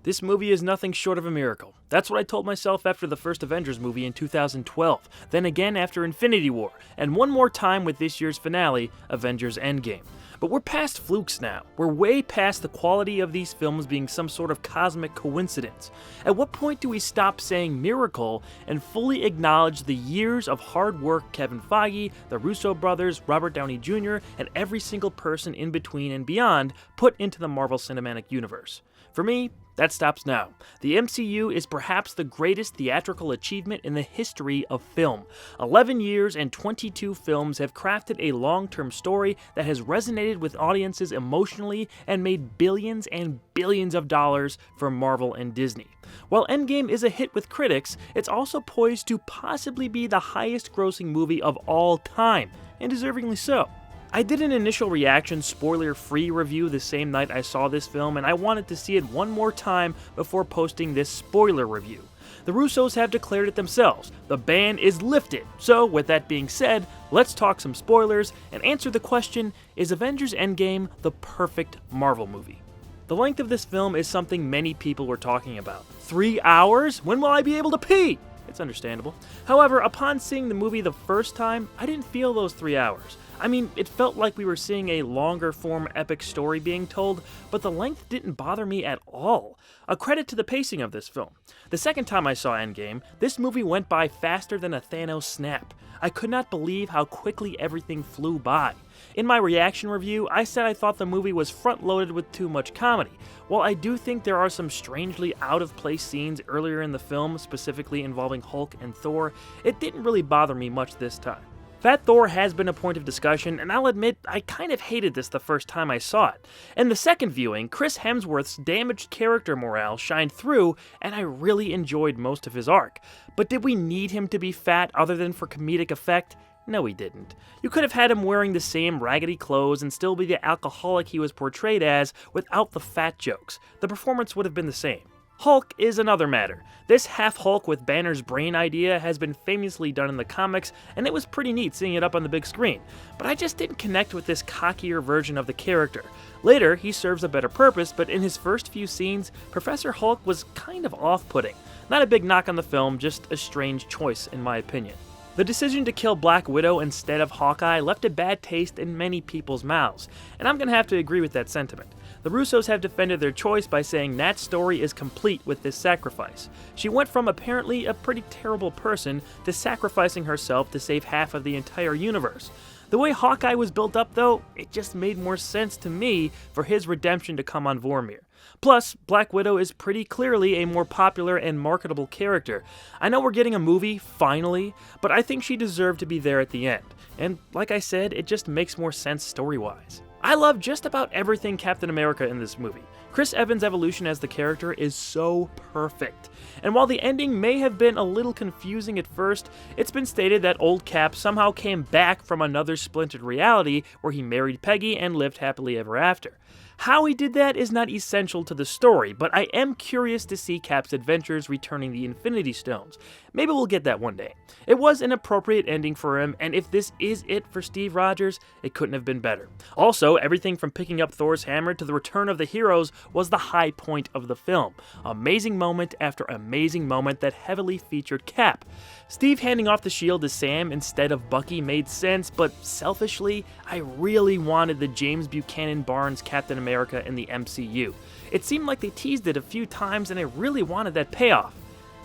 This movie is nothing short of a miracle. That's what I told myself after the first Avengers movie in 2012, then again after Infinity War, and one more time with this year's finale, Avengers Endgame. But we're past flukes now. We're way past the quality of these films being some sort of cosmic coincidence. At what point do we stop saying miracle and fully acknowledge the years of hard work Kevin Feige, the Russo brothers, Robert Downey Jr., and every single person in between and beyond put into the Marvel Cinematic Universe? For me, that stops now. The MCU is perhaps the greatest theatrical achievement in the history of film. 11 years and 22 films have crafted a long-term story that has resonated with audiences emotionally and made billions and billions of dollars for Marvel and Disney. While Endgame is a hit with critics, it's also poised to possibly be the highest-grossing movie of all time, and deservingly so. I did an initial reaction spoiler-free review the same night I saw this film, and I wanted to see it one more time before posting this spoiler review. The Russos have declared it themselves. The ban is lifted. So, with that being said, let's talk some spoilers and answer the question, is Avengers Endgame the perfect Marvel movie? The length of this film is something many people were talking about. 3 hours? When will I be able to pee? It's understandable. However, upon seeing the movie the first time, I didn't feel those 3 hours. I mean, it felt like we were seeing a longer form epic story being told, but the length didn't bother me at all. A credit to the pacing of this film. The second time I saw Endgame, this movie went by faster than a Thanos snap. I could not believe how quickly everything flew by. In my reaction review, I said I thought the movie was front-loaded with too much comedy. While I do think there are some strangely out-of-place scenes earlier in the film, specifically involving Hulk and Thor, it didn't really bother me much this time. Fat Thor has been a point of discussion, and I'll admit I kind of hated this the first time I saw it. In the second viewing, Chris Hemsworth's damaged character morale shined through, and I really enjoyed most of his arc. But did we need him to be fat other than for comedic effect? No, he didn't. You could have had him wearing the same raggedy clothes and still be the alcoholic he was portrayed as without the fat jokes. The performance would have been the same. Hulk is another matter. This half-Hulk with Banner's brain idea has been famously done in the comics, and it was pretty neat seeing it up on the big screen. But I just didn't connect with this cockier version of the character. Later, he serves a better purpose, but in his first few scenes, Professor Hulk was kind of off-putting. Not a big knock on the film, just a strange choice in my opinion. The decision to kill Black Widow instead of Hawkeye left a bad taste in many people's mouths, and I'm gonna have to agree with that sentiment. The Russos have defended their choice by saying Nat's story is complete with this sacrifice. She went from apparently a pretty terrible person to sacrificing herself to save half of the entire universe. The way Hawkeye was built up though, it just made more sense to me for his redemption to come on Vormir. Plus, Black Widow is pretty clearly a more popular and marketable character. I know we're getting a movie, finally, but I think she deserved to be there at the end. And like I said, it just makes more sense story-wise. I love just about everything Captain America in this movie. Chris Evans' evolution as the character is so perfect. And while the ending may have been a little confusing at first, it's been stated that old Cap somehow came back from another splintered reality where he married Peggy and lived happily ever after. How he did that is not essential to the story, but I am curious to see Cap's adventures returning the Infinity Stones. Maybe we'll get that one day. It was an appropriate ending for him, and if this is it for Steve Rogers, it couldn't have been better. Also, everything from picking up Thor's hammer to the return of the heroes was the high point of the film. Amazing moment after amazing moment that heavily featured Cap. Steve handing off the shield to Sam instead of Bucky made sense, but selfishly, I really wanted the James Buchanan Barnes Captain America in the MCU. It seemed like they teased it a few times and I really wanted that payoff.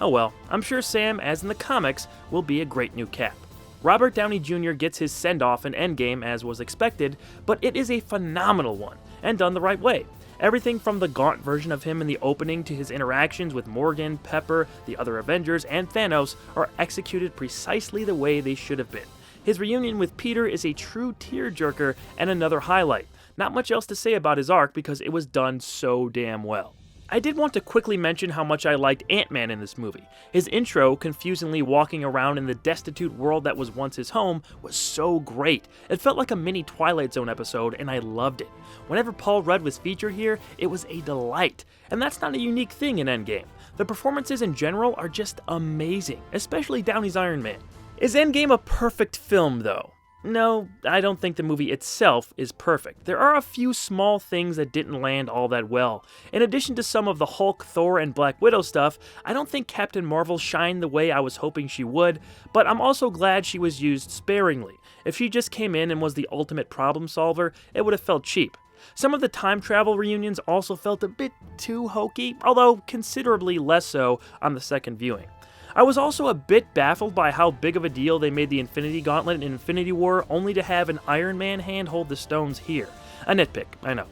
Oh well, I'm sure Sam, as in the comics, will be a great new Cap. Robert Downey Jr. gets his send-off in Endgame as was expected, but it is a phenomenal one, and done the right way. Everything from the gaunt version of him in the opening to his interactions with Morgan, Pepper, the other Avengers, and Thanos are executed precisely the way they should have been. His reunion with Peter is a true tearjerker and another highlight. Not much else to say about his arc because it was done so damn well. I did want to quickly mention how much I liked Ant-Man in this movie. His intro, confusingly walking around in the destitute world that was once his home, was so great. It felt like a mini Twilight Zone episode, and I loved it. Whenever Paul Rudd was featured here, it was a delight. And that's not a unique thing in Endgame. The performances in general are just amazing, especially Downey's Iron Man. Is Endgame a perfect film, though? No, I don't think the movie itself is perfect. There are a few small things that didn't land all that well. In addition to some of the Hulk, Thor, and Black Widow stuff, I don't think Captain Marvel shined the way I was hoping she would, but I'm also glad she was used sparingly. If she just came in and was the ultimate problem solver, it would have felt cheap. Some of the time travel reunions also felt a bit too hokey, although considerably less so on the second viewing. I was also a bit baffled by how big of a deal they made the Infinity Gauntlet in Infinity War, only to have an Iron Man hand hold the stones here. A nitpick, I know.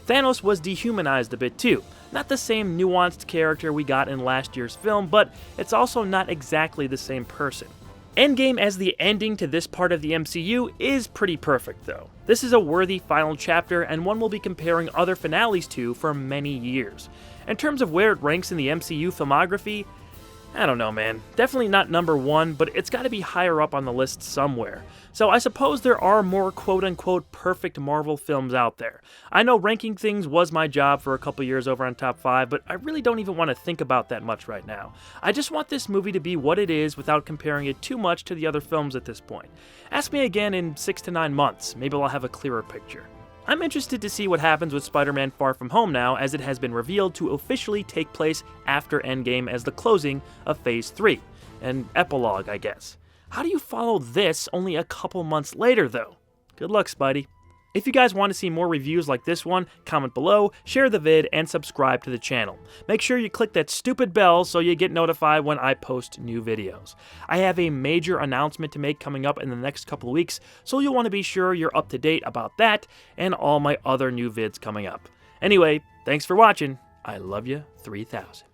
Thanos was dehumanized a bit too. Not the same nuanced character we got in last year's film, but it's also not exactly the same person. Endgame as the ending to this part of the MCU is pretty perfect though. This is a worthy final chapter and one we'll be comparing other finales to for many years. In terms of where it ranks in the MCU filmography, I don't know, man. Definitely not number one, but it's gotta be higher up on the list somewhere. So I suppose there are more quote-unquote perfect Marvel films out there. I know ranking things was my job for a couple years over on Top 5, but I really don't even want to think about that much right now. I just want this movie to be what it is without comparing it too much to the other films at this point. Ask me again in 6 to 9 months, maybe I'll have a clearer picture. I'm interested to see what happens with Spider-Man Far From Home now, as it has been revealed to officially take place after Endgame as the closing of Phase 3. An epilogue, I guess. How do you follow this only a couple months later, though? Good luck, Spidey. If you guys want to see more reviews like this one, comment below, share the vid, and subscribe to the channel. Make sure you click that stupid bell so you get notified when I post new videos. I have a major announcement to make coming up in the next couple of weeks, so you'll want to be sure you're up to date about that and all my other new vids coming up. Anyway, thanks for watching. I love you 3000.